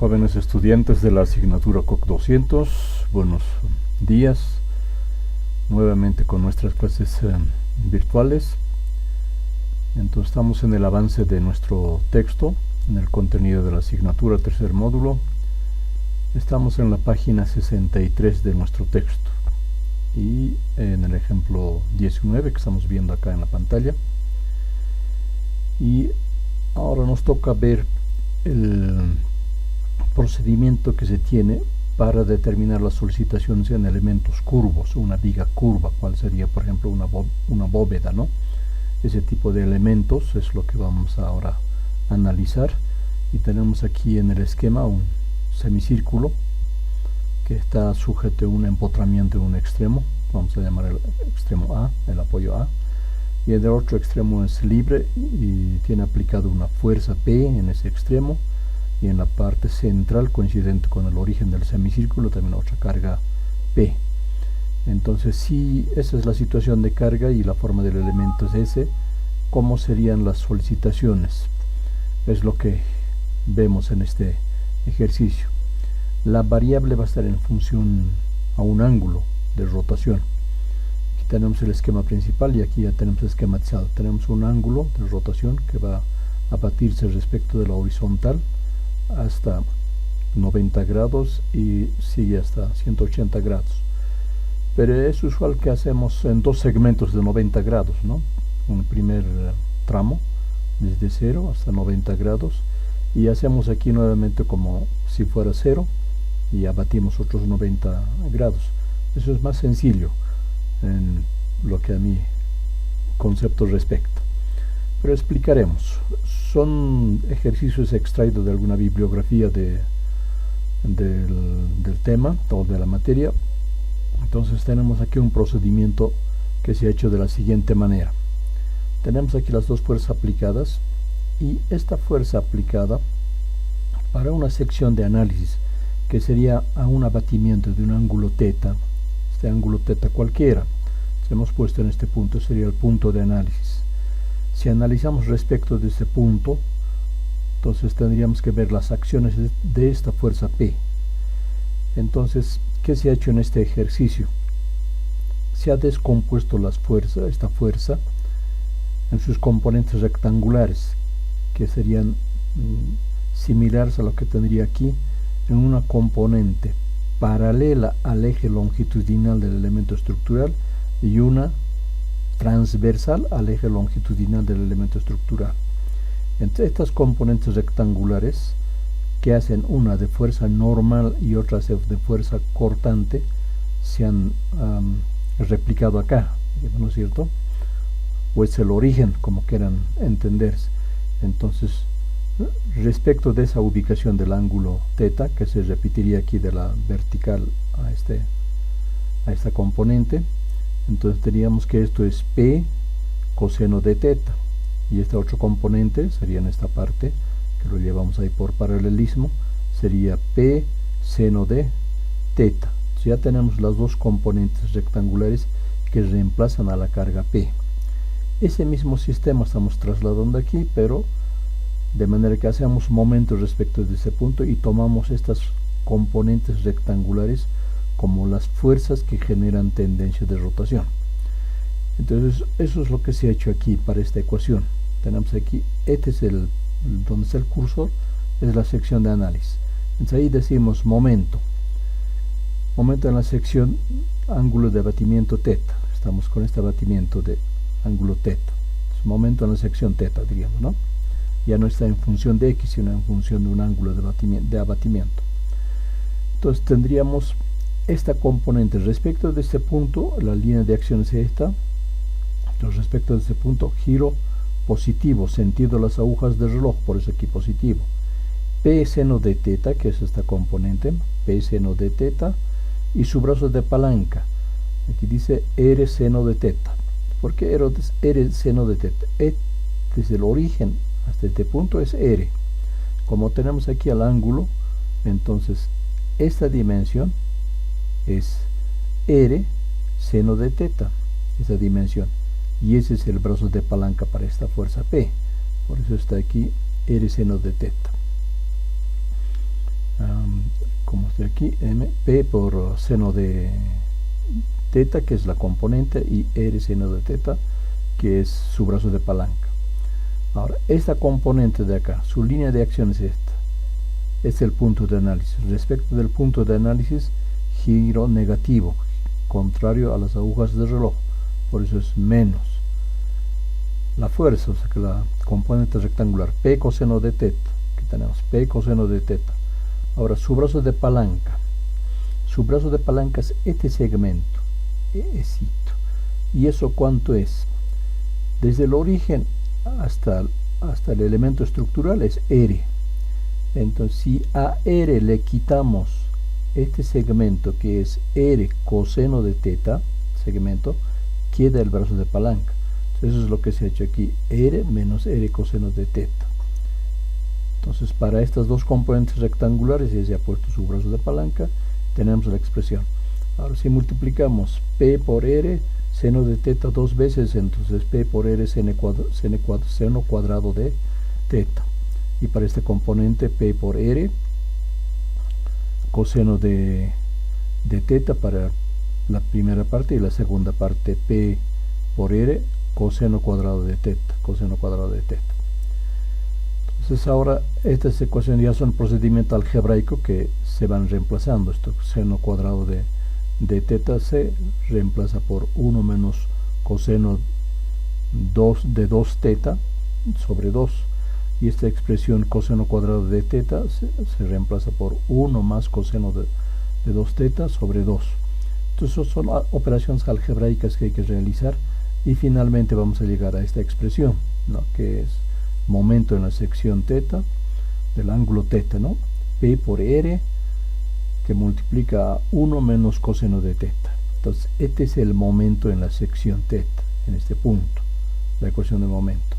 Jóvenes estudiantes de la asignatura COC 200, buenos días, nuevamente con nuestras clases virtuales. Entonces estamos en el avance de nuestro texto, en el contenido de la asignatura, tercer módulo. Estamos en la página 63 de nuestro texto y en el ejemplo 19 que estamos viendo acá en la pantalla. Y ahora nos toca ver el procedimiento que se tiene para determinar las solicitaciones en elementos curvos, una viga curva, cuál sería por ejemplo una bóveda, ¿no? Ese tipo de elementos es lo que vamos ahora a analizar. Y tenemos aquí en el esquema un semicírculo que está sujeto a un empotramiento en un extremo, vamos a llamar el extremo A, el apoyo A, y el otro extremo es libre y tiene aplicado una fuerza P en ese extremo, y en la parte central, coincidente con el origen del semicírculo, también otra carga P. Entonces, si esa es la situación de carga y la forma del elemento es ese, ¿cómo serían las solicitaciones? Es lo que vemos en este ejercicio. La variable va a estar en función a un ángulo de rotación. Aquí tenemos el esquema principal y aquí ya tenemos esquematizado. Tenemos un ángulo de rotación que va a batirse respecto de la horizontal hasta 90 grados y sigue hasta 180 grados. Pero es usual que hacemos en dos segmentos de 90 grados, ¿no? Un primer tramo desde 0 hasta 90 grados y hacemos aquí nuevamente como si fuera 0 y abatimos otros 90 grados. Eso es más sencillo en lo que a mi concepto respecta, pero explicaremos. Son ejercicios extraídos de alguna bibliografía del tema o de la materia. Entonces tenemos aquí un procedimiento que se ha hecho de la siguiente manera. Tenemos aquí las dos fuerzas aplicadas y esta fuerza aplicada para una sección de análisis que sería a un abatimiento de un ángulo θ, este ángulo θ cualquiera, si hemos puesto en este punto, sería el punto de análisis. Si analizamos respecto de este punto, entonces tendríamos que ver las acciones de esta fuerza P. Entonces, ¿qué se ha hecho en este ejercicio? Se ha descompuesto esta fuerza en sus componentes rectangulares, que serían similares a lo que tendría aquí en una componente paralela al eje longitudinal del elemento estructural y una transversal al eje longitudinal del elemento estructural. Entre estas componentes rectangulares, que hacen una de fuerza normal y otra de fuerza cortante, se han replicado acá, ¿no es cierto? O es el origen, como quieran entenderse. Entonces, respecto de esa ubicación del ángulo θ, que se repetiría aquí de la vertical a esta componente, entonces diríamos que esto es P coseno de θ, y este otro componente sería en esta parte, que lo llevamos ahí por paralelismo, sería P seno de θ. Ya tenemos las dos componentes rectangulares que reemplazan a la carga P. Ese mismo sistema estamos trasladando aquí, pero de manera que hacemos momentos respecto de ese punto y tomamos estas componentes rectangulares como las fuerzas que generan tendencia de rotación. Entonces, eso es lo que se ha hecho aquí para esta ecuación. Tenemos aquí, este es donde está el cursor, es la sección de análisis. Entonces ahí decimos momento en la sección ángulo de abatimiento θ. Estamos con este abatimiento de ángulo θ. Momento en la sección θ, diríamos, ¿no? Ya no está en función de x, sino en función de un ángulo de abatimiento. Entonces tendríamos esta componente respecto de este punto, la línea de acción es esta. Entonces respecto de este punto, giro positivo, sentido las agujas del reloj, por eso aquí positivo. P seno de θ, que es esta componente, P seno de θ, y su brazo de palanca, aquí dice R seno de θ. ¿Por qué R seno de θ? Desde el origen hasta este punto es R. Como tenemos aquí al ángulo, entonces esta dimensión es R seno de θ, esa dimensión, y ese es el brazo de palanca para esta fuerza P. Por eso está aquí R seno de θ. aquí P por seno de teta, que es la componente, y R seno de teta, que es su brazo de palanca. Ahora, esta componente de acá, su línea de acción es esta. Es el punto de análisis. Respecto del punto de análisis, giro negativo, contrario a las agujas del reloj. Por eso es menos. La fuerza, o sea que la componente rectangular, P coseno de teta, que tenemos P coseno de teta. Ahora, su brazo de palanca. Su brazo de palanca es este segmento, esito. ¿Y eso cuánto es? Desde el origen hasta el elemento estructural es R. Entonces, si a R le quitamos este segmento, que es R coseno de teta, segmento, queda el brazo de palanca. Entonces, eso es lo que se ha hecho aquí, R menos R coseno de teta. Entonces, para estas dos componentes rectangulares ya se ha puesto su brazo de palanca, tenemos la expresión. Ahora, si multiplicamos P por R, seno de teta dos veces, entonces P por R seno cuadrado de teta. Y para este componente P por R, coseno de teta para la primera parte, y la segunda parte P por R, coseno cuadrado de teta, coseno cuadrado de teta. Entonces ahora estas ecuaciones ya son procedimiento algebraico que se van reemplazando. Esto seno cuadrado de teta se reemplaza por 1 menos coseno de 2 teta sobre 2, y esta expresión coseno cuadrado de teta se reemplaza por 1 más coseno de 2 teta sobre 2. Entonces son operaciones algebraicas que hay que realizar, y finalmente vamos a llegar a esta expresión, ¿no?, que es momento en la sección teta del ángulo teta, ¿no? P por R, que multiplica a 1 menos coseno de teta. Entonces este es el momento en la sección teta, en este punto, la ecuación de momento.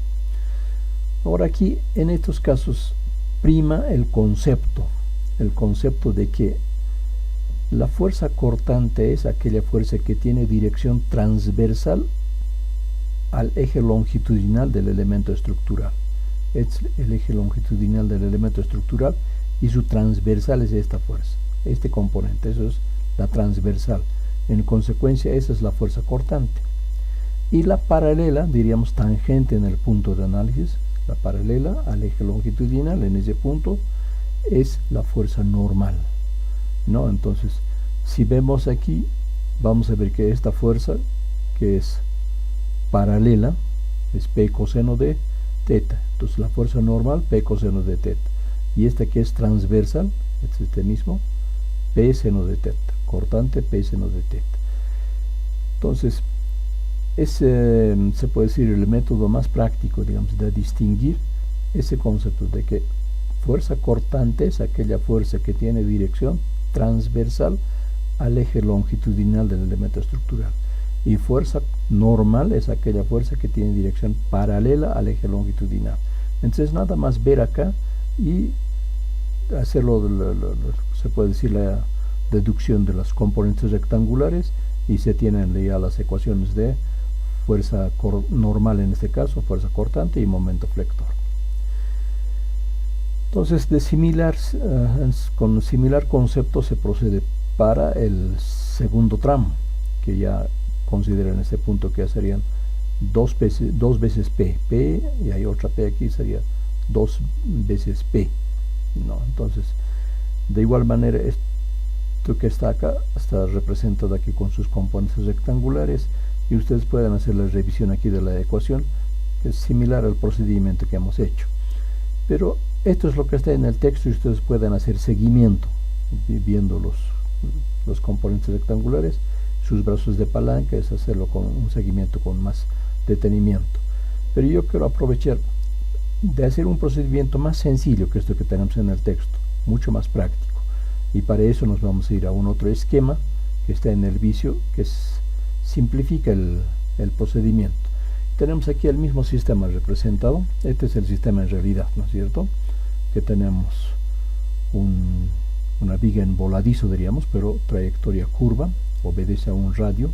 Ahora aquí, en estos casos, prima el concepto de que la fuerza cortante es aquella fuerza que tiene dirección transversal al eje longitudinal del elemento estructural. Es el eje longitudinal del elemento estructural, y su transversal es esta fuerza, este componente, eso es la transversal. En consecuencia, esa es la fuerza cortante. Y la paralela, diríamos tangente en el punto de análisis, la paralela al eje longitudinal en ese punto es la fuerza normal, ¿no? Entonces, si vemos aquí, vamos a ver que esta fuerza, que es paralela, es P coseno de teta. Entonces la fuerza normal, P coseno de teta. Y esta que es transversal, es este mismo, P seno de teta. Cortante, P seno de teta. Entonces, se puede decir el método más práctico, digamos, de distinguir ese concepto de que fuerza cortante es aquella fuerza que tiene dirección transversal al eje longitudinal del elemento estructural, y fuerza normal es aquella fuerza que tiene dirección paralela al eje longitudinal. Entonces nada más ver acá y hacerlo, se puede decir la deducción de las componentes rectangulares, y se tienen ya las ecuaciones de fuerza normal, en este caso fuerza cortante, y momento flector. Entonces con similar concepto se procede para el segundo tramo, que ya considera en este punto que ya serían dos veces P, y hay otra P aquí, sería 2 veces P, ¿no? Entonces, de igual manera, esto que está acá está representado aquí con sus componentes rectangulares, y ustedes pueden hacer la revisión aquí de la ecuación, que es similar al procedimiento que hemos hecho. Pero esto es lo que está en el texto, y ustedes pueden hacer seguimiento viendo los componentes rectangulares, sus brazos de palanca, es hacerlo con un seguimiento con más detenimiento. Pero yo quiero aprovechar de hacer un procedimiento más sencillo que esto que tenemos en el texto, mucho más práctico, y para eso nos vamos a ir a un otro esquema que está en el vicio, que simplifica el procedimiento. Tenemos aquí el mismo sistema representado. Este es el sistema en realidad, ¿no es cierto? Que tenemos una viga en voladizo, diríamos, pero trayectoria curva, obedece a un radio,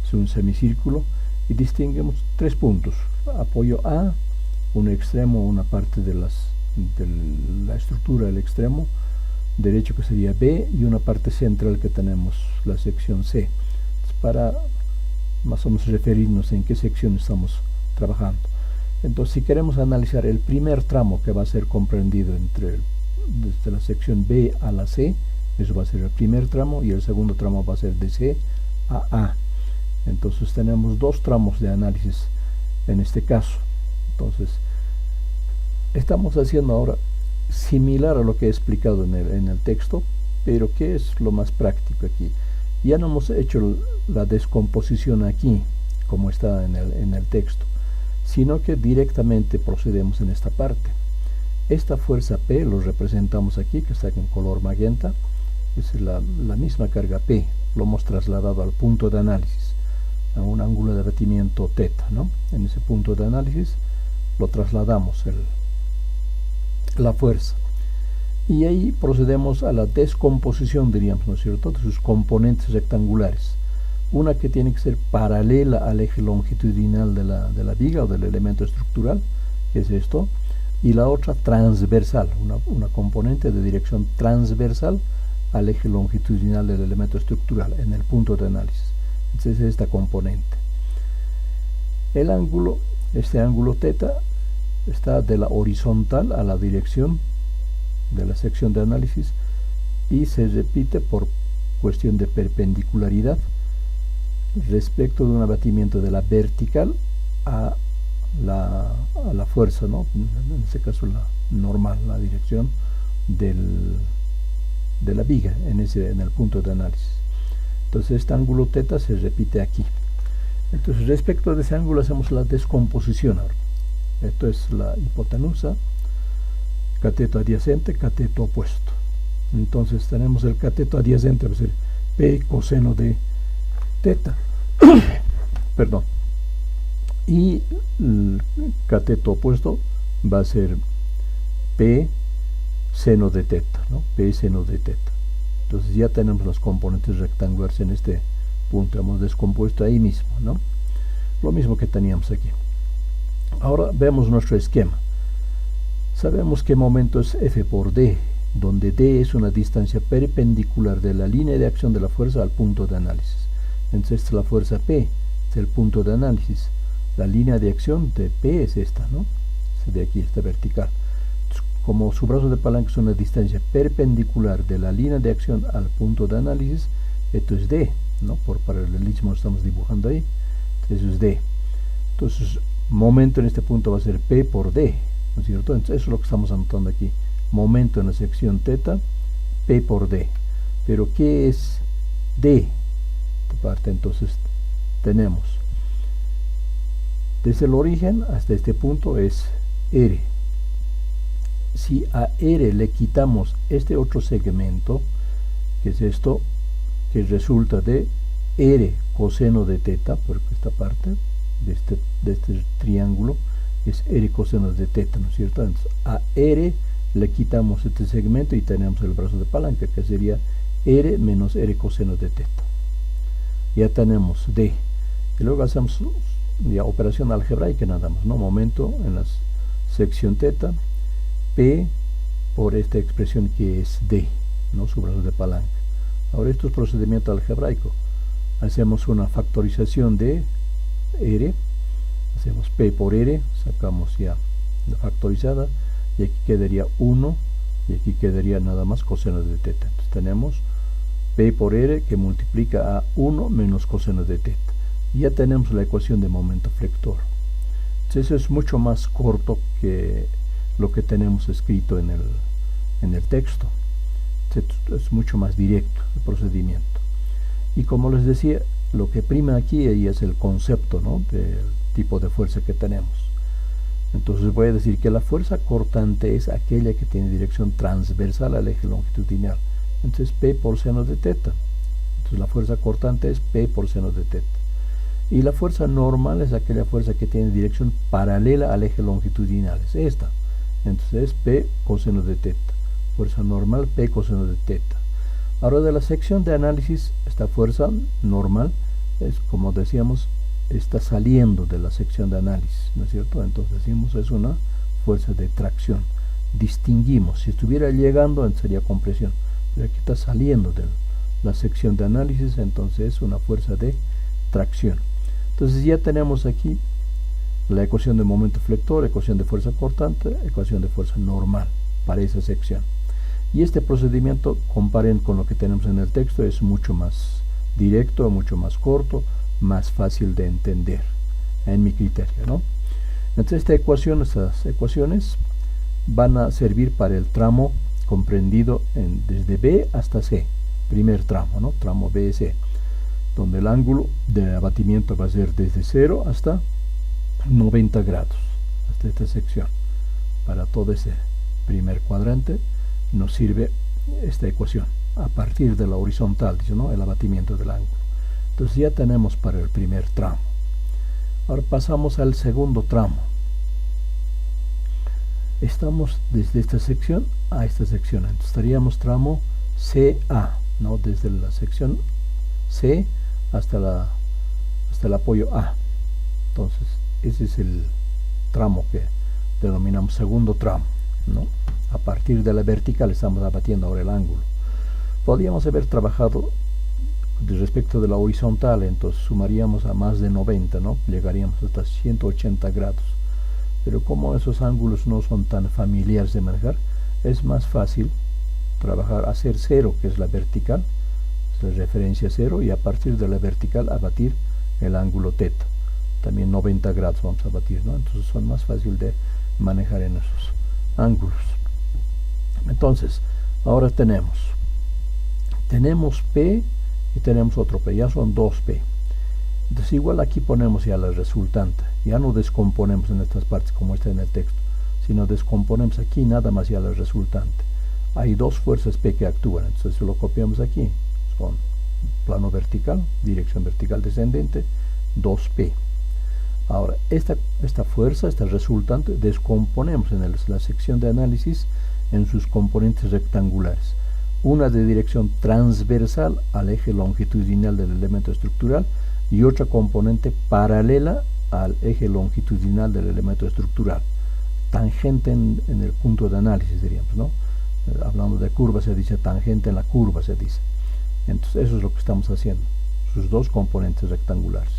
es un semicírculo, y distinguimos 3 puntos: apoyo A, un extremo, una parte de la estructura del extremo, derecho que sería B y una parte central que tenemos la sección C. Entonces, para más o menos referirnos en qué sección estamos trabajando. Entonces, si queremos analizar el primer tramo que va a ser comprendido desde la sección B a la C, eso va a ser el primer tramo, y el segundo tramo va a ser de C a A. Entonces tenemos dos tramos de análisis en este caso. Entonces estamos haciendo ahora similar a lo que he explicado en el texto, pero ¿qué es lo más práctico aquí? Ya no hemos hecho la descomposición aquí como está en el texto, sino que directamente procedemos en esta parte. Esta fuerza P lo representamos aquí, que está en color magenta, es la misma carga P, lo hemos trasladado al punto de análisis, a un ángulo de abatimiento θ, ¿no? En ese punto de análisis lo trasladamos la fuerza, y ahí procedemos a la descomposición, diríamos, ¿no es cierto?, de sus componentes rectangulares. Una que tiene que ser paralela al eje longitudinal de la viga o del elemento estructural, que es esto, y la otra transversal, una componente de dirección transversal al eje longitudinal del elemento estructural en el punto de análisis. Entonces es esta componente. El ángulo, este ángulo θ, está de la horizontal a la dirección de la sección de análisis y se repite por cuestión de perpendicularidad respecto de un abatimiento de la vertical a la fuerza, ¿no? En este caso la normal, la dirección de la viga en el punto de análisis. Entonces este ángulo θ se repite aquí. Entonces respecto de ese ángulo hacemos la descomposición ahora. Esto es la hipotenusa, cateto adyacente, cateto opuesto. Entonces tenemos el cateto adyacente, va a ser P coseno de θ. Perdón. Y el cateto opuesto va a ser P seno de θ, ¿no? P seno de θ. Entonces ya tenemos los componentes rectangulares en este punto, hemos descompuesto ahí mismo, ¿no? Lo mismo que teníamos aquí. Ahora vemos nuestro esquema. Sabemos que momento es F por D, donde D es una distancia perpendicular de la línea de acción de la fuerza al punto de análisis. Entonces esta es la fuerza P, es el punto de análisis. La línea de acción de P es esta, ¿no? Es de aquí, esta vertical. Entonces, como su brazo de palanca es una distancia perpendicular de la línea de acción al punto de análisis, esto es D, ¿no? Por paralelismo estamos dibujando ahí. Eso es D. Entonces, momento en este punto va a ser P por D, ¿no es cierto? Entonces, eso es lo que estamos anotando aquí. Momento en la sección θ, P por D. Pero, ¿qué es D? Esta parte, entonces, tenemos desde el origen hasta este punto es R. Si a R le quitamos este otro segmento, que es esto, que resulta de R coseno de θ, porque esta parte de este triángulo es R coseno de θ, ¿no es cierto? Entonces a R le quitamos este segmento y tenemos el brazo de palanca, que sería R menos R coseno de θ. Ya tenemos D. Y luego hacemos ya operación algebraica nada más, ¿no? Momento en la sección θ, P por esta expresión que es D, ¿no? Su brazo de palanca. Ahora esto es procedimiento algebraico. Hacemos una factorización de R, hacemos P por R, sacamos ya la factorizada, y aquí quedaría 1, y aquí quedaría nada más coseno de θ. Entonces tenemos P por R que multiplica a 1 menos coseno de θ. Y ya tenemos la ecuación de momento flector. Entonces eso es mucho más corto que lo que tenemos escrito en el texto. Es mucho más directo el procedimiento. Y como les decía, lo que prima aquí es el concepto, ¿no?, del tipo de fuerza que tenemos. Entonces voy a decir que la fuerza cortante es aquella que tiene dirección transversal al eje longitudinal. Entonces P por seno de θ. Entonces la fuerza cortante es P por seno de θ. Y la fuerza normal es aquella fuerza que tiene dirección paralela al eje longitudinal. Es esta. Entonces es P coseno de θ. Fuerza normal P coseno de θ. Ahora de la sección de análisis, esta fuerza normal es, como decíamos, está saliendo de la sección de análisis, ¿no es cierto? Entonces decimos es una fuerza de tracción. distinguimos. Si estuviera llegando, sería compresión, pero aquí está saliendo de la sección de análisis, entonces es una fuerza de tracción. Entonces ya tenemos aquí la ecuación de momento flector, ecuación de fuerza cortante, ecuación de fuerza normal para esa sección. Y este procedimiento, comparen con lo que tenemos en el texto, es mucho más directo, mucho más corto, más fácil de entender, en mi criterio, ¿no? Entonces estas ecuaciones van a servir para el tramo comprendido desde B hasta C, primer tramo, ¿no? Tramo B-C, donde el ángulo de abatimiento va a ser desde 0 hasta 90 grados, hasta esta sección. Para todo ese primer cuadrante nos sirve esta ecuación, a partir de la horizontal, dice, ¿no? El abatimiento del ángulo. Entonces ya tenemos para el primer tramo. Ahora pasamos al segundo tramo. Estamos desde esta sección a esta sección, entonces estaríamos tramo CA, ¿no? Desde la sección C hasta el apoyo A. Entonces ese es el tramo que denominamos segundo tramo, ¿no? A partir de la vertical estamos abatiendo ahora el ángulo. Podríamos haber trabajado respecto de la horizontal, entonces sumaríamos a más de 90, ¿no? Llegaríamos hasta 180 grados. Pero como esos ángulos no son tan familiares de manejar, es más fácil trabajar, hacer 0, que es la vertical, es la referencia 0, y a partir de la vertical abatir el ángulo θ. También 90 grados vamos a abatir, ¿no? Entonces son más fácil de manejar en esos ángulos. Entonces, ahora tenemos P y tenemos otro P, ya son 2P. Entonces igual aquí ponemos ya la resultante, ya no descomponemos en estas partes como está en el texto, sino descomponemos aquí nada más ya la resultante. Hay dos fuerzas P que actúan, entonces lo copiamos aquí, son plano vertical, dirección vertical descendente, 2P. Ahora, esta fuerza, esta resultante, descomponemos en la sección de análisis en sus componentes rectangulares. Una de dirección transversal al eje longitudinal del elemento estructural y otra componente paralela al eje longitudinal del elemento estructural. Tangente en el punto de análisis, diríamos, ¿no? Hablando de curva se dice tangente en la curva, se dice. Entonces eso es lo que estamos haciendo, sus dos componentes rectangulares.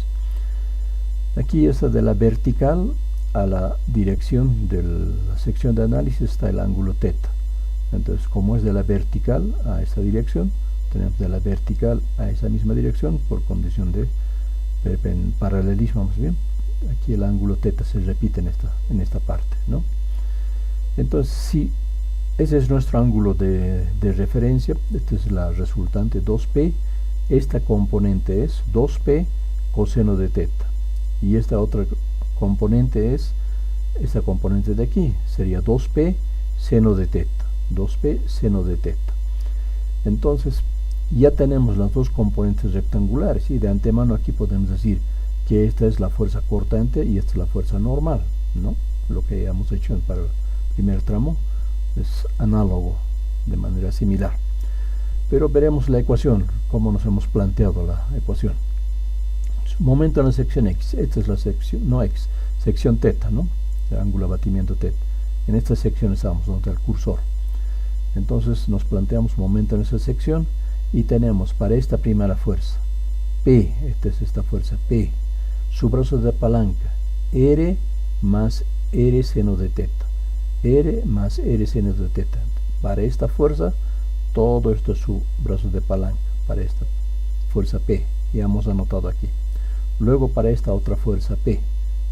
Aquí está de la vertical a la dirección de la sección de análisis está el ángulo θ. Entonces, como es de la vertical a esa dirección, tenemos de la vertical a esa misma dirección por condición de paralelismo, más bien. Aquí el ángulo θ se repite en esta parte, ¿no? Entonces, si ese es nuestro ángulo de referencia, esta es la resultante 2P, esta componente es 2P coseno de θ, y esta otra componente es, esta componente de aquí, sería 2P seno de θ, 2P seno de θ. Entonces, ya tenemos las dos componentes rectangulares, y de antemano aquí podemos decir que esta es la fuerza cortante y esta es la fuerza normal, ¿no? Lo que hemos hecho para el primer tramo es análogo, de manera similar. Pero veremos la ecuación, cómo nos hemos planteado la ecuación. Momento en la sección X, esta es la sección, no X, sección θ, ¿no? El ángulo de abatimiento θ. En esta sección estamos donde el cursor. Entonces nos planteamos momento en esa sección y tenemos para esta primera fuerza P, esta es esta fuerza P, su brazo de palanca R más R seno de θ, R más R seno de θ. Para esta fuerza todo esto es su brazo de palanca, para esta fuerza P, ya hemos anotado aquí. Luego para esta otra fuerza P,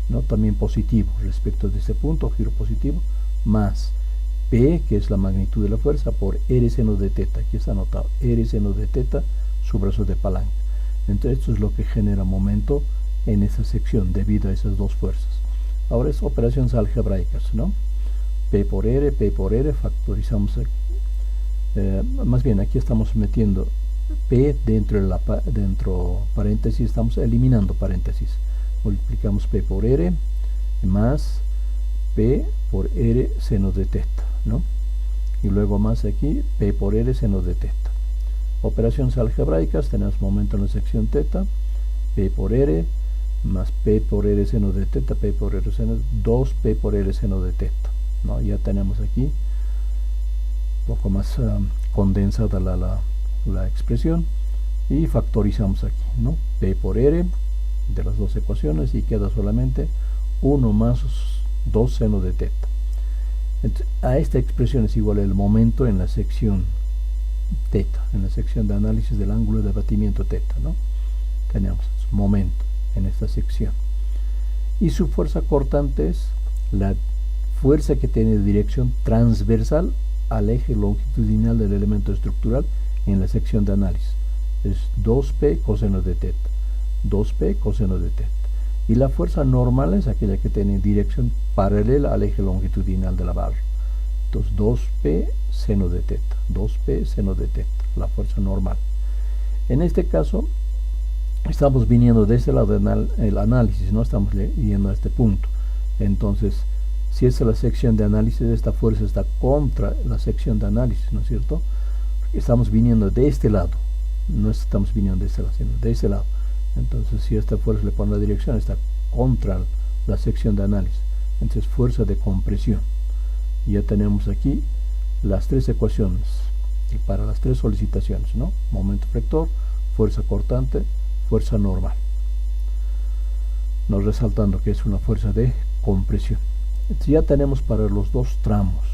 ¿no? También positivo respecto de ese punto, giro positivo, más P, que es la magnitud de la fuerza, por R seno de θ, aquí está anotado, R seno de θ, su brazo de palanca. Entonces esto es lo que genera momento en esa sección debido a esas dos fuerzas. Ahora es operaciones algebraicas, ¿no? P por R, factorizamos aquí. Más bien aquí estamos metiendo P dentro paréntesis, estamos eliminando paréntesis. Multiplicamos P por R más P por R seno de θ, ¿no? Y luego más aquí P por R seno de θ. Operaciones algebraicas, tenemos momento en la sección θ, P por R más P por R seno de θ, P por R seno, 2P por R seno de θ, ¿no? Ya tenemos aquí poco más condensada la expresión, y factorizamos aquí, ¿no? P por R de las dos ecuaciones, y queda solamente 1 más 2 seno de teta. Entonces, a esta expresión es igual el momento en la sección teta, en la sección de análisis del ángulo de abatimiento teta, ¿no? Tenemos momento en esta sección, y su fuerza cortante es la fuerza que tiene dirección transversal al eje longitudinal del elemento estructural en la sección de análisis. Es 2p coseno de teta, 2p coseno de teta. Y la fuerza normal es aquella que tiene dirección paralela al eje longitudinal de la barra. Entonces 2p seno de teta, 2p seno de teta, la fuerza normal. En este caso estamos viniendo de este lado del análisis, no estamos yendo a este punto. Entonces, si esta es la sección de análisis, esta fuerza está contra la sección de análisis, ¿no es cierto? Estamos viniendo de este lado, no estamos viniendo de este lado, sino de este lado. Entonces, si esta fuerza le pone la dirección, está contra la sección de análisis. Entonces, fuerza de compresión. Y ya tenemos aquí las tres ecuaciones para las tres solicitaciones, ¿no? Momento flector, fuerza cortante, fuerza normal. Nos resaltando que es una fuerza de compresión. Entonces, ya tenemos para los dos tramos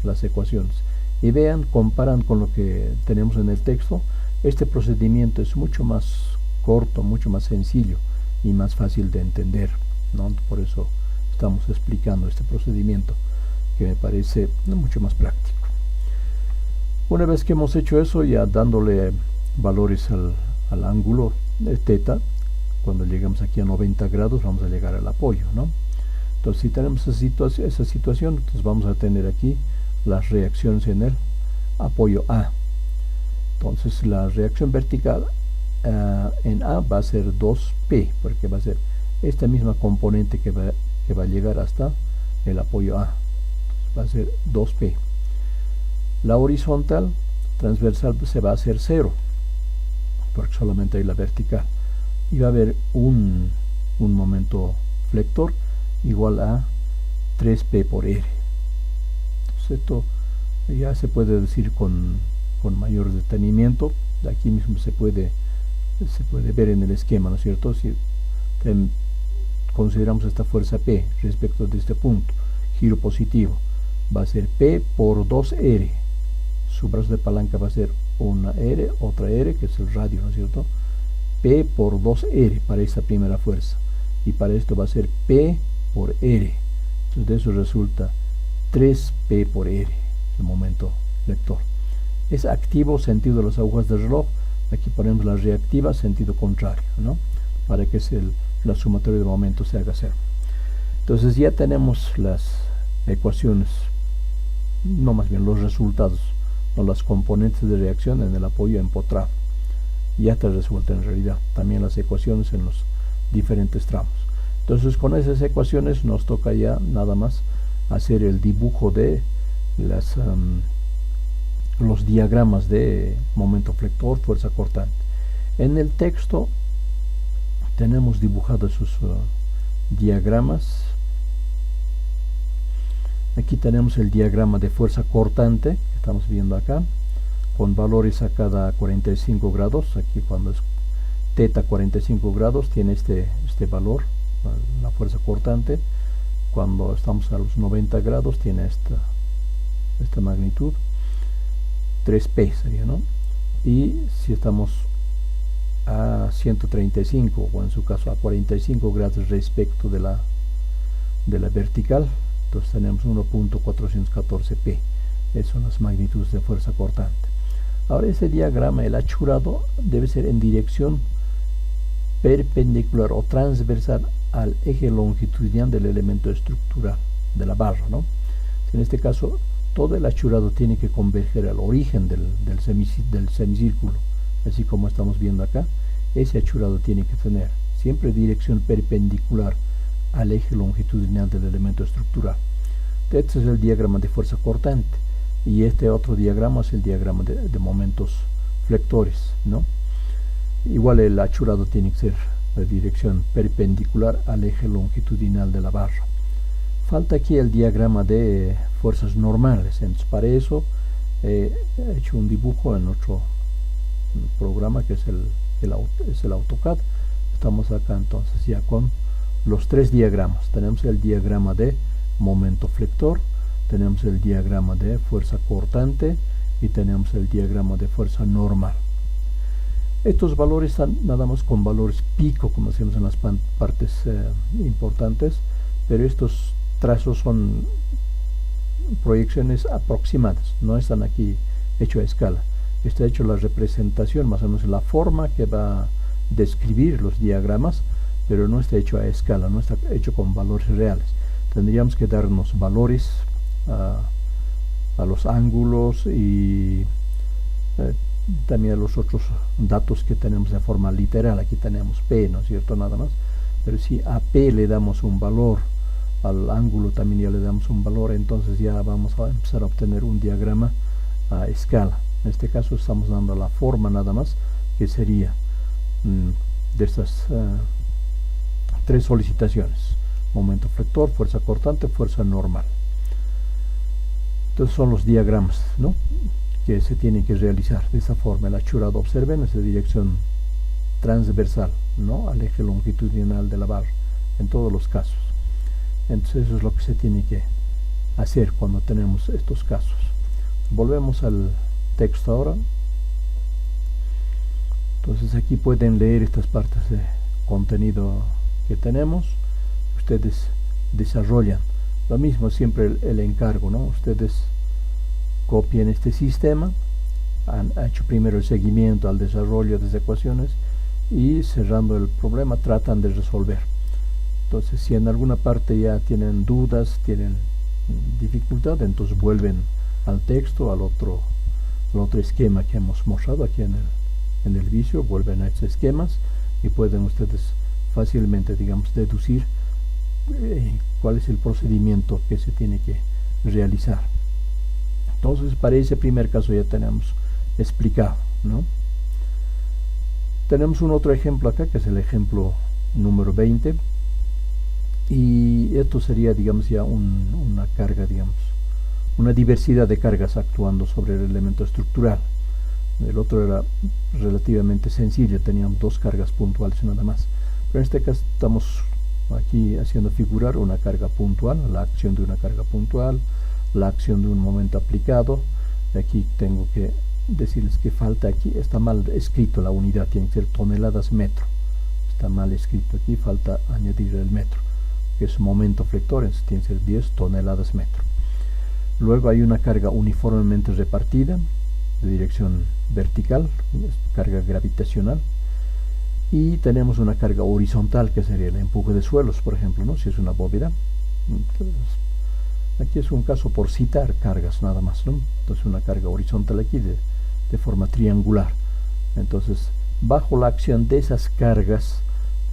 las ecuaciones. Y vean, comparan con lo que tenemos en el texto. Este procedimiento es mucho más corto, mucho más sencillo y más fácil de entender, ¿no? Por eso estamos explicando este procedimiento, que me parece mucho más práctico. Una vez que hemos hecho eso, ya dándole valores al ángulo de teta, cuando llegamos aquí a 90 grados vamos a llegar al apoyo, ¿no? Entonces, si tenemos esa situación, entonces vamos a tener aquí las reacciones en el apoyo A. Entonces, la reacción vertical en A va a ser 2P, porque va a ser esta misma componente que va a llegar hasta el apoyo A. Entonces, va a ser 2P. La horizontal transversal se va a hacer 0, porque solamente hay la vertical. Y va a haber un momento flector igual a 3P por R. Entonces, esto ya se puede decir con mayor detenimiento. De aquí mismo se puede ver en el esquema, ¿no es cierto? Si consideramos esta fuerza P respecto de este punto, giro positivo, va a ser P por 2R. Su brazo de palanca va a ser una R, otra R, que es el radio, ¿no es cierto? P por 2R para esta primera fuerza. Y para esto va a ser P por R. Entonces, de eso resulta 3P por R, el momento flector. Es activo, sentido de las agujas del reloj. Aquí ponemos la reactiva, sentido contrario, ¿no? Para que la sumatoria de momentos se haga 0. Entonces, ya tenemos las ecuaciones, no, más bien los resultados, o las componentes de reacción en el apoyo empotrado. Ya está resuelta en realidad. También las ecuaciones en los diferentes tramos. Entonces, con esas ecuaciones nos toca ya nada más hacer el dibujo de los diagramas de momento flector, fuerza cortante. En el texto tenemos dibujados esos diagramas. Aquí tenemos el diagrama de fuerza cortante que estamos viendo acá, con valores a cada 45 grados. Aquí, cuando es teta 45 grados, tiene este valor, la fuerza cortante. Cuando estamos a los 90 grados, tiene esta magnitud, 3P sería, ¿no? Y si estamos a 135, o en su caso a 45 grados respecto de la vertical, entonces tenemos 1.414P. Esas son las magnitudes de fuerza cortante. Ahora, ese diagrama, el achurado, debe ser en dirección perpendicular o transversal al eje longitudinal del elemento estructural de la barra, ¿no? En este caso, todo el achurado tiene que converger al origen del semicírculo, así como estamos viendo acá. Ese achurado tiene que tener siempre dirección perpendicular al eje longitudinal del elemento estructural. Este es el diagrama de fuerza cortante, y este otro diagrama es el diagrama de momentos flectores, ¿no? Igual el achurado tiene que ser la dirección perpendicular al eje longitudinal de la barra. Falta aquí el diagrama de fuerzas normales. Entonces, para eso he hecho un dibujo en otro programa que es el AutoCAD. Estamos acá entonces ya con los tres diagramas. Tenemos el diagrama de momento flector, tenemos el diagrama de fuerza cortante y tenemos el diagrama de fuerza normal. Estos valores están nada más con valores pico, como decimos en las partes importantes, pero estos trazos son proyecciones aproximadas, no están aquí hecho a escala. Está hecho la representación, más o menos la forma que va a describir los diagramas, pero no está hecho a escala, no está hecho con valores reales. Tendríamos que darnos valores a los ángulos y también a los otros datos que tenemos de forma literal. Aquí tenemos P, ¿no es cierto? Nada más. Pero si a P le damos un valor, al ángulo también ya le damos un valor, entonces ya vamos a empezar a obtener un diagrama a escala. En este caso estamos dando la forma nada más, que sería de estas tres solicitaciones: momento flector, fuerza cortante, fuerza normal. Entonces son los diagramas, ¿no?, que se tienen que realizar de esa forma. El achurado, observen, es de dirección transversal, ¿no?, al eje longitudinal de la barra, en todos los casos. Entonces eso es lo que se tiene que hacer cuando tenemos estos casos. Volvemos al texto ahora. Entonces aquí pueden leer estas partes de contenido que tenemos. Ustedes desarrollan lo mismo, siempre el encargo, ¿no? Ustedes copian este sistema, han hecho primero el seguimiento al desarrollo de las ecuaciones y cerrando el problema tratan de resolver. Entonces si en alguna parte ya tienen dudas, tienen dificultad, entonces vuelven al texto, al otro esquema que hemos mostrado aquí en el vicio, vuelven a estos esquemas y pueden ustedes fácilmente, digamos, deducir cuál es el procedimiento que se tiene que realizar. Entonces para ese primer caso ya tenemos explicado, ¿no? Tenemos un otro ejemplo acá, que es el ejemplo número 20, y esto sería, digamos, ya una carga, digamos, una diversidad de cargas actuando sobre el elemento estructural. El otro era relativamente sencillo, teníamos dos cargas puntuales nada más, pero en este caso estamos aquí haciendo figurar una carga puntual, la acción de una carga puntual, la acción de un momento aplicado. Aquí tengo que decirles que falta aquí, está mal escrito la unidad, tiene que ser toneladas metro, está mal escrito aquí, falta añadir el metro, que es momento flector, entonces tiene que ser 10 toneladas metro. Luego hay una carga uniformemente repartida de dirección vertical, carga gravitacional, y tenemos una carga horizontal, que sería el empuje de suelos, por ejemplo, ¿no?, si es una bóveda. Entonces, aquí es un caso por citar cargas nada más, ¿no? Entonces una carga horizontal aquí de forma triangular. Entonces, bajo la acción de esas cargas,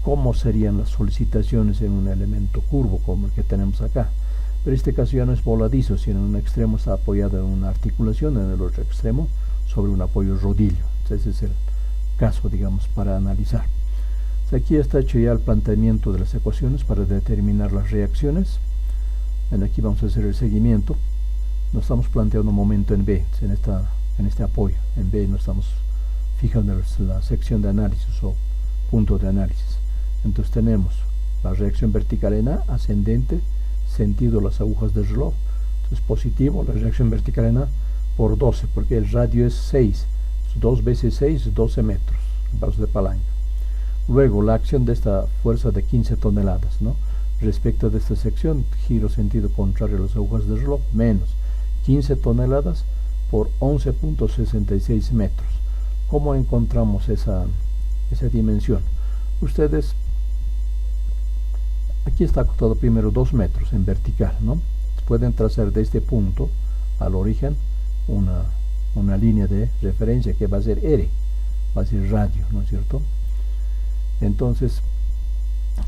¿cómo serían las solicitaciones en un elemento curvo como el que tenemos acá? Pero este caso ya no es voladizo, sino en un extremo está apoyado en una articulación, en el otro extremo sobre un apoyo rodillo. Entonces ese es el caso, digamos, para analizar. Entonces, aquí está hecho ya el planteamiento de las ecuaciones para determinar las reacciones. Aquí vamos a hacer el seguimiento. Nos estamos planteando un momento en B, en este apoyo. En B nos estamos fijando en la sección de análisis o punto de análisis. Entonces tenemos la reacción vertical en A, ascendente, sentido las agujas del reloj. Entonces positivo, la reacción vertical en A por 12, porque el radio es 6. 2 veces 6, 12 metros, vasos de palanca. Luego la acción de esta fuerza de 15 toneladas, ¿no?, respecto de esta sección, giro sentido contrario a las agujas del reloj, menos 15 toneladas por 11.66 metros. ¿Cómo encontramos esa dimensión? Ustedes, aquí está acotado primero 2 metros en vertical, ¿no? Pueden trazar de este punto al origen una línea de referencia que va a ser R, va a ser radio, ¿no es cierto? Entonces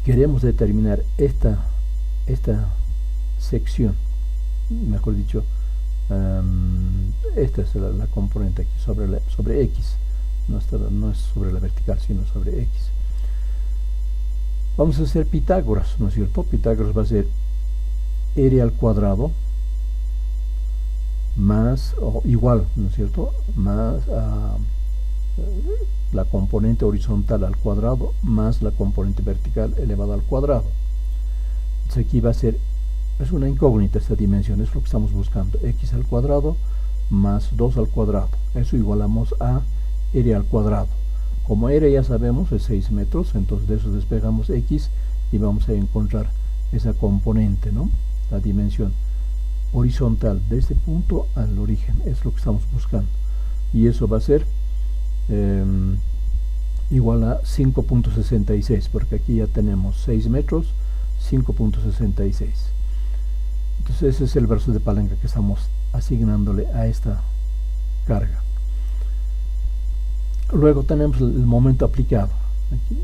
queremos determinar esta sección, mejor dicho, esta es la componente aquí sobre X, no es sobre la vertical, sino sobre X. Vamos a hacer Pitágoras, ¿no es cierto? Pitágoras va a ser R al cuadrado más o igual, ¿no es cierto?, más la componente horizontal al cuadrado más la componente vertical elevada al cuadrado. Entonces aquí va a ser, es una incógnita esta dimensión, es lo que estamos buscando, x al cuadrado más 2 al cuadrado. Eso igualamos a r al cuadrado. Como r ya sabemos es 6 metros, entonces de eso despejamos x y vamos a encontrar esa componente, ¿no?, la dimensión horizontal de este punto al origen, es lo que estamos buscando, y eso va a ser igual a 5.66, porque aquí ya tenemos 6 metros, 5.66. entonces ese es el brazo de palanca que estamos asignándole a esta carga. Luego tenemos el momento aplicado, aquí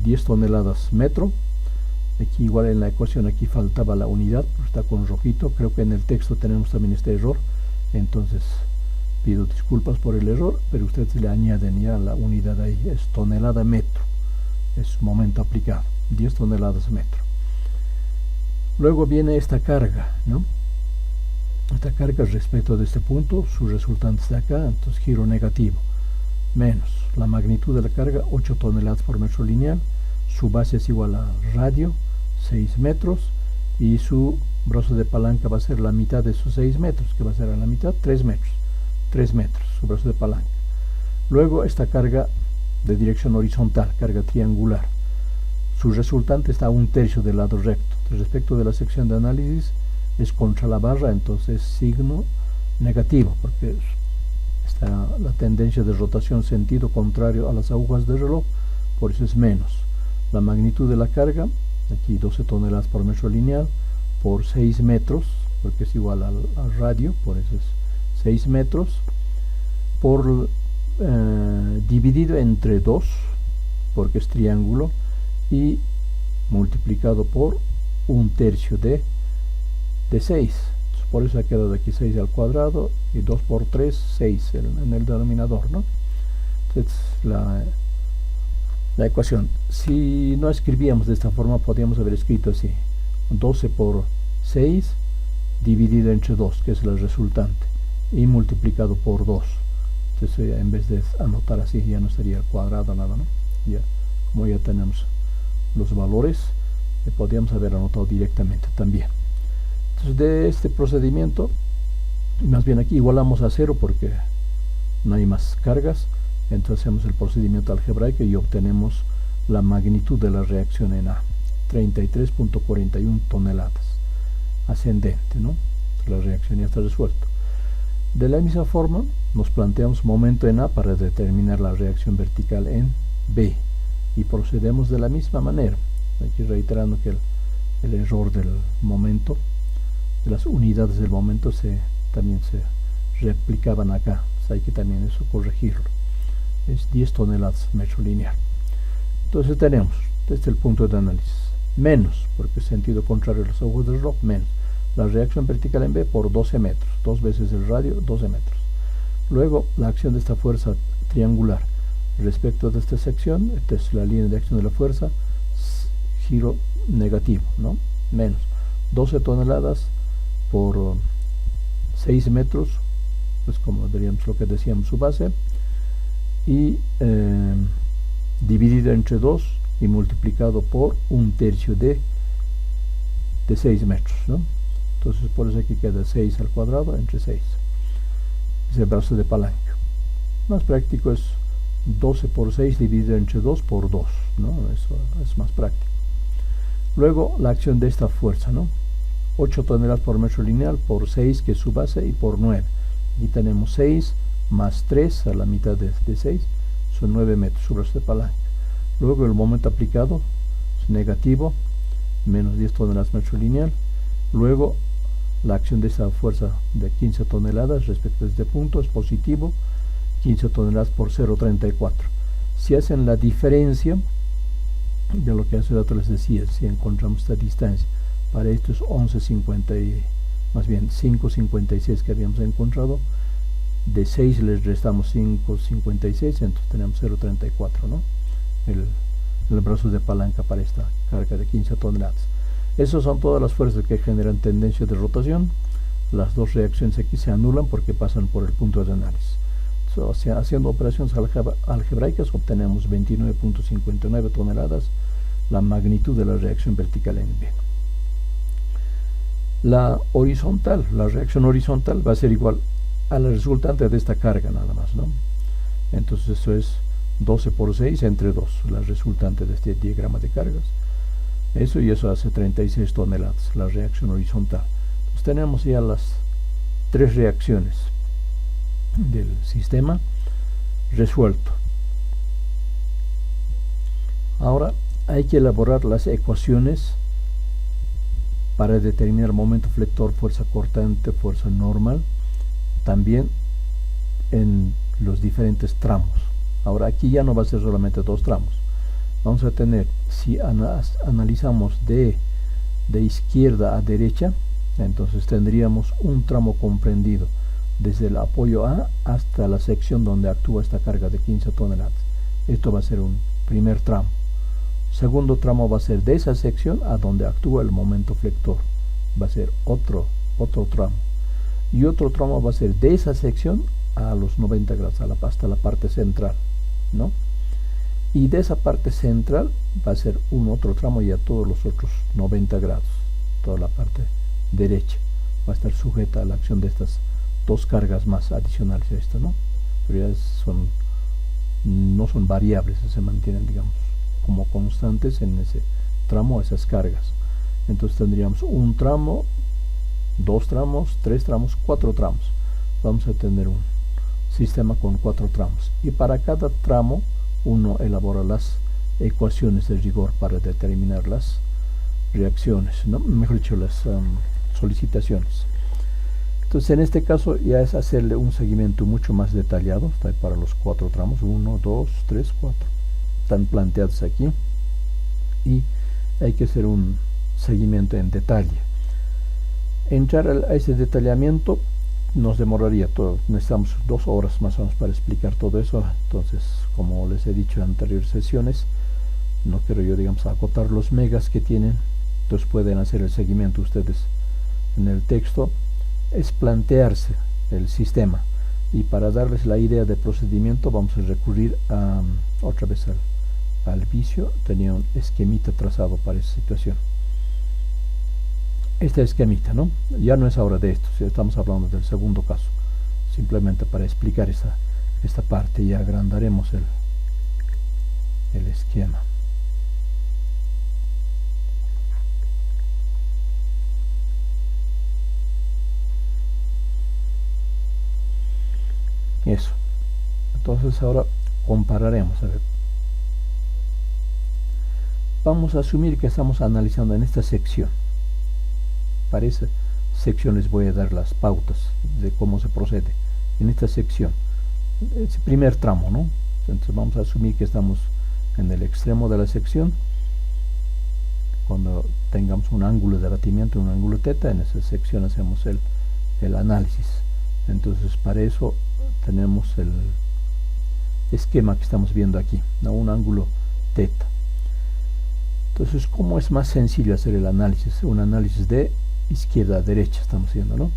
10 toneladas metro. Aquí igual en la ecuación aquí faltaba la unidad, pero está con rojito. Creo que en el texto tenemos también este error, entonces pido disculpas por el error, pero ustedes le añaden ya la unidad ahí, es tonelada metro, es momento aplicado, 10 toneladas metro. Luego viene esta carga, ¿no? Esta carga respecto de este punto, su resultante está acá, entonces giro negativo, menos la magnitud de la carga, 8 toneladas por metro lineal, su base es igual a radio, 6 metros, y su brazo de palanca va a ser la mitad de esos 6 metros, que va a ser a la mitad, 3 metros, su brazo de palanca. Luego esta carga de dirección horizontal, carga triangular, su resultante está a 1/3 del lado recto. Respecto de la sección de análisis es contra la barra, entonces signo negativo, porque está la tendencia de rotación sentido contrario a las agujas del reloj, por eso es menos. La magnitud de la carga, aquí 12 toneladas por metro lineal, por 6 metros, porque es igual al radio, por eso es 6 metros, por dividido entre 2, porque es triángulo, y multiplicado por 1/3 de 6. Entonces, por eso ha quedado aquí 6 al cuadrado, y 2 por 3, 6 en el denominador, ¿no? Entonces, la ecuación, si no escribíamos de esta forma, podríamos haber escrito así: 12 por 6 dividido entre 2, que es la resultante, y multiplicado por 2. Entonces en vez de anotar así, ya no sería el cuadrado nada, ¿no? Ya, como ya tenemos los valores, podríamos haber anotado directamente también. Entonces de este procedimiento, más bien aquí igualamos a 0 porque no hay más cargas. Entonces hacemos el procedimiento algebraico y obtenemos la magnitud de la reacción en A, 33.41 toneladas, ascendente, ¿no? La reacción ya está resuelta. De la misma forma, nos planteamos momento en A para determinar la reacción vertical en B, y procedemos de la misma manera. Aquí reiterando que el error del momento, de las unidades del momento, también se replicaban acá, hay que también eso corregirlo. Es 10 toneladas metro lineal. Entonces tenemos, desde el punto de análisis, menos, porque es sentido contrario a los ojos del reloj, menos la reacción vertical en B por 12 metros, 2 veces el radio, 12 metros. Luego la acción de esta fuerza triangular respecto de esta sección, esta es la línea de acción de la fuerza, giro negativo, ¿no? Menos 12 toneladas por 6 metros, pues como diríamos lo que decíamos, su base, y dividido entre 2 y multiplicado por 1/3 de 6 metros, ¿no? Entonces por eso aquí queda 6 al cuadrado entre 6. Es el brazo de palanca. Más práctico es 12 por 6 dividido entre 2 por 2, ¿no? Eso es más práctico. Luego la acción de esta fuerza, ¿no? 8 toneladas por metro lineal por 6, que es su base, y por 9. Aquí tenemos 6 más 3 a la mitad de 6, son 9 metros, su brazo de palanca. Luego el momento aplicado es negativo, menos 10 toneladas metro lineal. Luego la acción de esta fuerza de 15 toneladas respecto a este punto es positivo, 15 toneladas por 0,34. Si hacen la diferencia, ya lo que hace rato les decía, si encontramos esta distancia, para esto es 11,50, más bien 5,56 que habíamos encontrado, de 6 les restamos 5,56, entonces tenemos 0,34, ¿no? El brazo de palanca para esta carga de 15 toneladas. Esas son todas las fuerzas que generan tendencia de rotación. las dos reacciones aquí se anulan porque pasan por el punto de análisis. O sea, haciendo operaciones algebraicas obtenemos 29.59 toneladas, la magnitud de la reacción vertical en B. La reacción horizontal va a ser igual a la resultante de esta carga nada más, ¿no? Entonces eso es 12 por 6 entre 2, la resultante de este diagrama de cargas. Eso y eso hace 36 toneladas, la reacción horizontal. Entonces tenemos ya las tres reacciones del sistema resuelto. Ahora hay que elaborar las ecuaciones para determinar momento flector, fuerza cortante, fuerza normal, también en los diferentes tramos. Ahora aquí ya no va a ser solamente dos tramos. Vamos a tener, si analizamos de izquierda a derecha, entonces tendríamos un tramo comprendido desde el apoyo A hasta la sección donde actúa esta carga de 15 toneladas. Esto va a ser un primer tramo. Segundo tramo va a ser de esa sección a donde actúa el momento flector. Va a ser otro tramo. Y otro tramo va a ser de esa sección a los 90 grados, hasta la parte central, ¿no? Y de esa parte central va a ser un otro tramo y a todos los otros 90 grados. Toda la parte derecha va a estar sujeta a la acción de estas dos cargas más adicionales a esto, ¿no? Pero ya no son variables, se mantienen, digamos, como constantes en ese tramo, esas cargas. Entonces tendríamos un tramo, dos tramos, tres tramos, cuatro tramos. Vamos a tener un sistema con 4 tramos. Y para cada tramo uno elabora las ecuaciones de rigor para determinar las reacciones, ¿no? Mejor dicho, las solicitaciones. Entonces en este caso ya es hacerle un seguimiento mucho más detallado. Está para los 4 tramos, 1, 2, 3, 4. Están planteados aquí y hay que hacer un seguimiento en detalle. Entrar a ese detallamiento nos demoraría todo, necesitamos 2 horas más o menos para explicar todo eso. Entonces, como les he dicho en anteriores sesiones, no quiero yo, digamos, acotar los megas que tienen. Entonces pueden hacer el seguimiento ustedes en el texto. Es plantearse el sistema, y para darles la idea de procedimiento vamos a recurrir otra vez al vicio. Tenía un esquemita trazado para esa situación. Este esquemita, ¿no? Ya no es ahora de esto, si estamos hablando del segundo caso, simplemente para explicar esta parte, y agrandaremos el esquema. Eso. Entonces ahora compararemos. A ver. Vamos a asumir que estamos analizando en esta sección. Para esa sección les voy a dar las pautas de cómo se procede. En esta sección, es el primer tramo, ¿no? Entonces vamos a asumir que estamos en el extremo de la sección. Cuando tengamos un ángulo de abatimiento, un ángulo teta, en esa sección hacemos el análisis. Entonces para eso tenemos el esquema que estamos viendo aquí, ¿no? Un ángulo teta. Entonces, ¿cómo es más sencillo hacer el análisis? Un análisis de izquierda a derecha estamos haciendo, ¿no?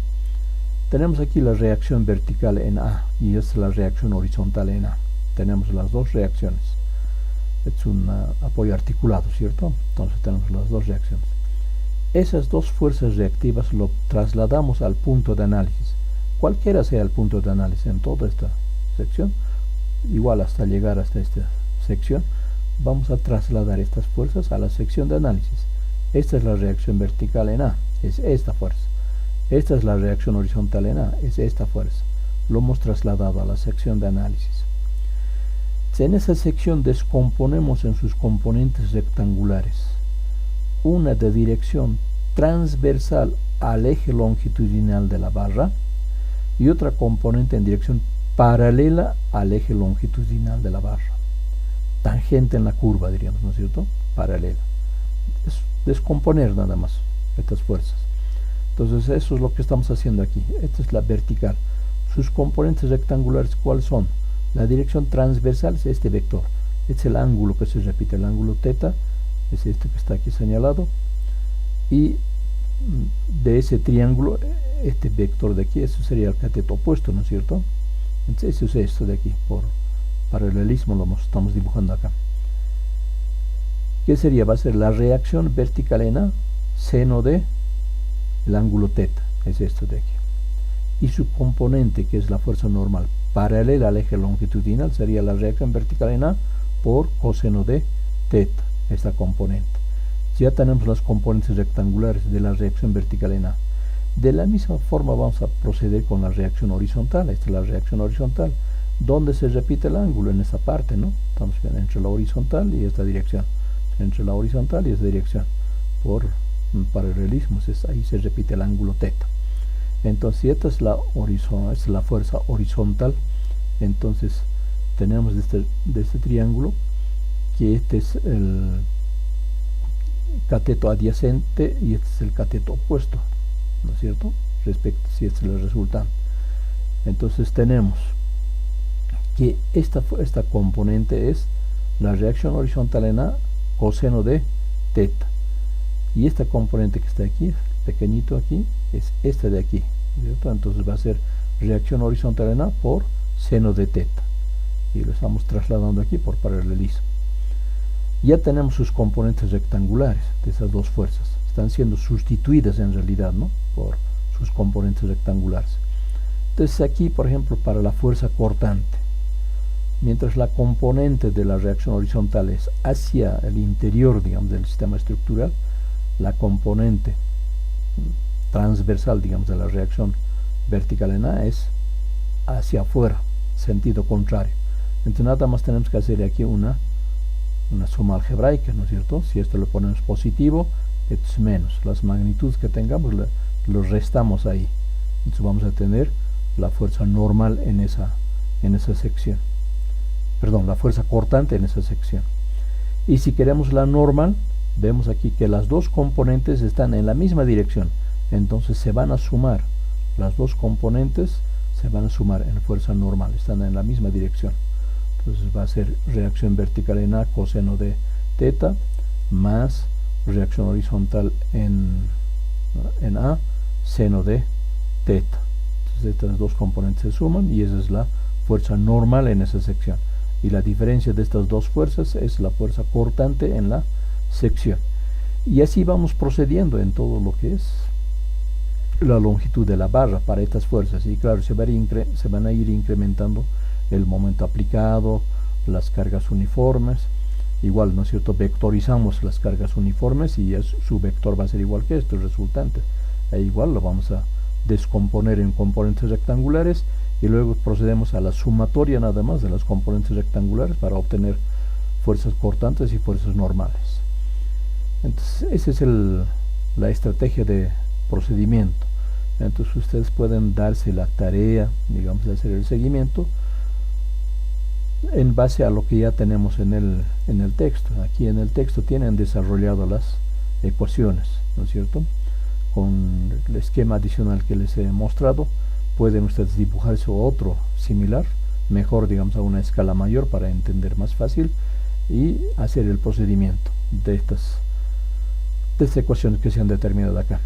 Tenemos aquí la reacción vertical en A y esta es la reacción horizontal en A. Tenemos las dos reacciones. Es un apoyo articulado, ¿cierto? Entonces tenemos las dos reacciones. Esas dos fuerzas reactivas lo trasladamos al punto de análisis. Cualquiera sea el punto de análisis en toda esta sección, igual hasta llegar hasta esta sección, vamos a trasladar estas fuerzas a la sección de análisis. Esta es la reacción vertical en A, es esta fuerza. Esta es la reacción horizontal en A, es esta fuerza. Lo hemos trasladado a la sección de análisis. En esa sección descomponemos en sus componentes rectangulares. Una de dirección transversal al eje longitudinal de la barra y otra componente en dirección paralela al eje longitudinal de la barra. Tangente en la curva, diríamos, ¿no es cierto? Paralela. Es descomponer nada más estas fuerzas. Entonces eso es lo que estamos haciendo aquí. Esta es la vertical. Sus componentes rectangulares, ¿cuáles son? La dirección transversal es este vector. Este es el ángulo que se repite, el ángulo teta, es este que está aquí señalado. Y de ese triángulo, este vector de aquí, eso sería el cateto opuesto, ¿no es cierto? Entonces eso es esto de aquí, por paralelismo lo estamos dibujando acá. ¿Qué sería? Va a ser la reacción vertical en A, seno de el ángulo teta, es esto de aquí. Y su componente, que es la fuerza normal, paralela al eje longitudinal, sería la reacción vertical en A por coseno de teta, esta componente. Ya tenemos las componentes rectangulares de la reacción vertical en A. De la misma forma vamos a proceder con la reacción horizontal. Esta es la reacción horizontal, donde se repite el ángulo en esta parte, ¿no? Estamos viendo entre la horizontal y esta dirección, entre la horizontal y esta dirección, por paralelismo, ahí se repite el ángulo teta. Entonces, si esta es la fuerza horizontal, entonces tenemos de este triángulo que este es el cateto adyacente y este es el cateto opuesto, ¿no es cierto? Respecto, si este es el resultante. Entonces tenemos que esta componente es la reacción horizontal en A, coseno de teta. Y esta componente que está aquí, pequeñito aquí, es esta de aquí, ¿cierto? Entonces va a ser reacción horizontal en A por seno de teta. Y lo estamos trasladando aquí por paralelismo. Ya tenemos sus componentes rectangulares de esas dos fuerzas. Están siendo sustituidas en realidad, ¿no? Por sus componentes rectangulares. Entonces aquí, por ejemplo, para la fuerza cortante, mientras la componente de la reacción horizontal es hacia el interior, digamos, del sistema estructural, la componente transversal, digamos, de la reacción vertical en A es hacia afuera, sentido contrario. Entonces nada más tenemos que hacer aquí una suma algebraica, ¿no es cierto? Si esto lo ponemos positivo, esto es menos. Las magnitudes que tengamos los restamos ahí. Entonces vamos a tener la fuerza normal en esa sección. Perdón, la fuerza cortante en esa sección. Y si queremos la normal, vemos aquí que las dos componentes están en la misma dirección. Entonces se van a sumar. Las dos componentes se van a sumar en fuerza normal. Están en la misma dirección. Entonces va a ser reacción vertical en A, coseno de teta, más reacción horizontal en A, seno de teta. Entonces estas dos componentes se suman y esa es la fuerza normal en esa sección. Y la diferencia de estas dos fuerzas es la fuerza cortante en la sección. Y así vamos procediendo en todo lo que es la longitud de la barra para estas fuerzas. Y claro, se van a ir incrementando el momento aplicado, las cargas uniformes. Igual, ¿no es cierto? Vectorizamos las cargas uniformes y su vector va a ser igual que esto, el resultante. E igual lo vamos a descomponer en componentes rectangulares y luego procedemos a la sumatoria nada más de las componentes rectangulares para obtener fuerzas cortantes y fuerzas normales. Entonces esa es la estrategia de procedimiento. Entonces ustedes pueden darse la tarea, digamos, de hacer el seguimiento en base a lo que ya tenemos en el texto. Aquí en el texto tienen desarrollado las ecuaciones, ¿no es cierto? Con el esquema adicional que les he mostrado, pueden ustedes dibujarse otro similar, mejor, digamos, a una escala mayor para entender más fácil y hacer el procedimiento de estas ecuaciones que se han determinado acá.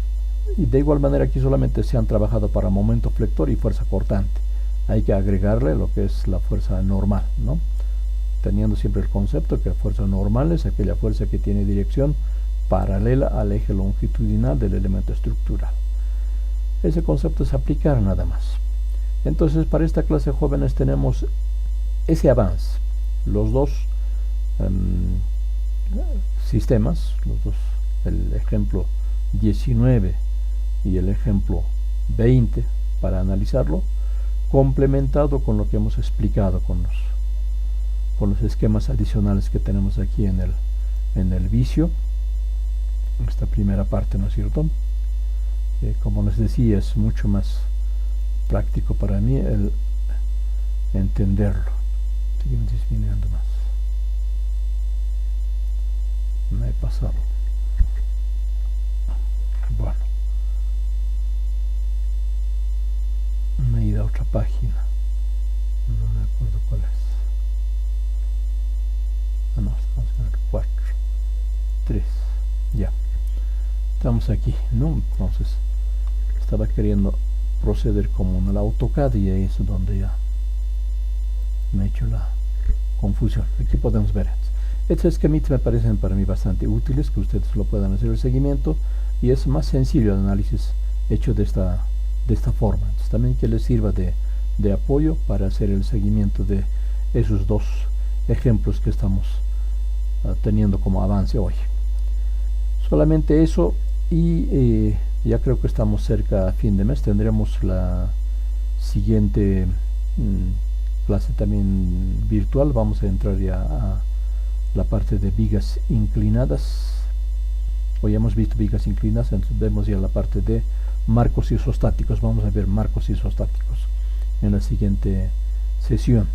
Y de igual manera aquí solamente se han trabajado para momento flector y fuerza cortante. Hay que agregarle lo que es la fuerza normal, ¿no? Teniendo siempre el concepto que la fuerza normal es aquella fuerza que tiene dirección paralela al eje longitudinal del elemento estructural. Ese concepto es aplicar nada más. Entonces, para esta clase, jóvenes, tenemos ese avance. Los dos sistemas, el ejemplo 19 y el ejemplo 20, para analizarlo, complementado con lo que hemos explicado con los esquemas adicionales que tenemos aquí en el vicio, esta primera parte, ¿no es cierto? Como les decía, es mucho más práctico para mí el entenderlo. Seguimos disminuyendo más. Me he pasado. Bueno, me he ido a otra página, no me acuerdo cuál es. No, estamos en el 4, 3, ya. Estamos tenemos aquí, ¿no? Entonces estaba queriendo proceder como en el AutoCAD y ahí es donde ya me he hecho la confusión. Aquí podemos ver estos esquemitas me parecen para mí bastante útiles, que ustedes lo puedan hacer el seguimiento, y es más sencillo el análisis hecho de esta forma. Entonces, también que les sirva de apoyo para hacer el seguimiento de esos dos ejemplos que estamos teniendo como avance hoy. Solamente eso, y ya creo que estamos cerca a fin de mes. Tendremos la siguiente clase también virtual. Vamos a entrar ya a la parte de vigas inclinadas. Hoy hemos visto vigas inclinadas, entonces vemos ya la parte de marcos isostáticos. Vamos a ver marcos isostáticos en la siguiente sesión.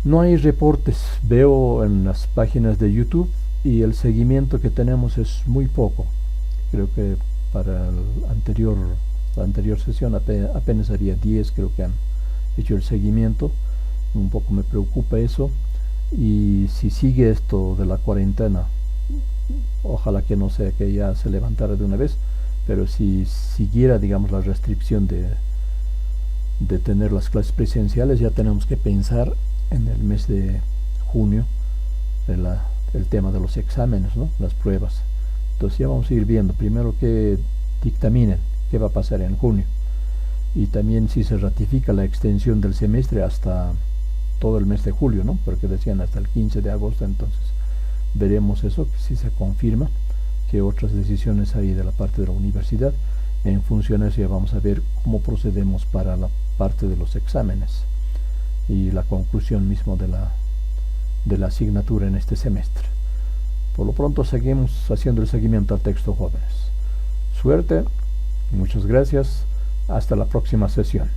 No hay reportes, veo en las páginas de YouTube, y el seguimiento que tenemos es muy poco. Creo que para la anterior sesión apenas había 10, creo que han hecho el seguimiento. Un poco me preocupa eso, y si sigue esto de la cuarentena, ojalá que no sea que ya se levantara de una vez, pero si siguiera, digamos, la restricción de tener las clases presenciales, ya tenemos que pensar en el mes de junio el tema de los exámenes, ¿no? Las pruebas. Entonces ya vamos a ir viendo primero que dictaminen qué va a pasar en junio, y también si se ratifica la extensión del semestre hasta todo el mes de julio, ¿no? Porque decían hasta el 15 de agosto, entonces veremos eso, si se confirma, que otras decisiones hay de la parte de la universidad. En función de eso ya vamos a ver cómo procedemos para la parte de los exámenes y la conclusión mismo de la asignatura en este semestre. Por lo pronto seguimos haciendo el seguimiento al texto jóvenes. Suerte, muchas gracias, hasta la próxima sesión.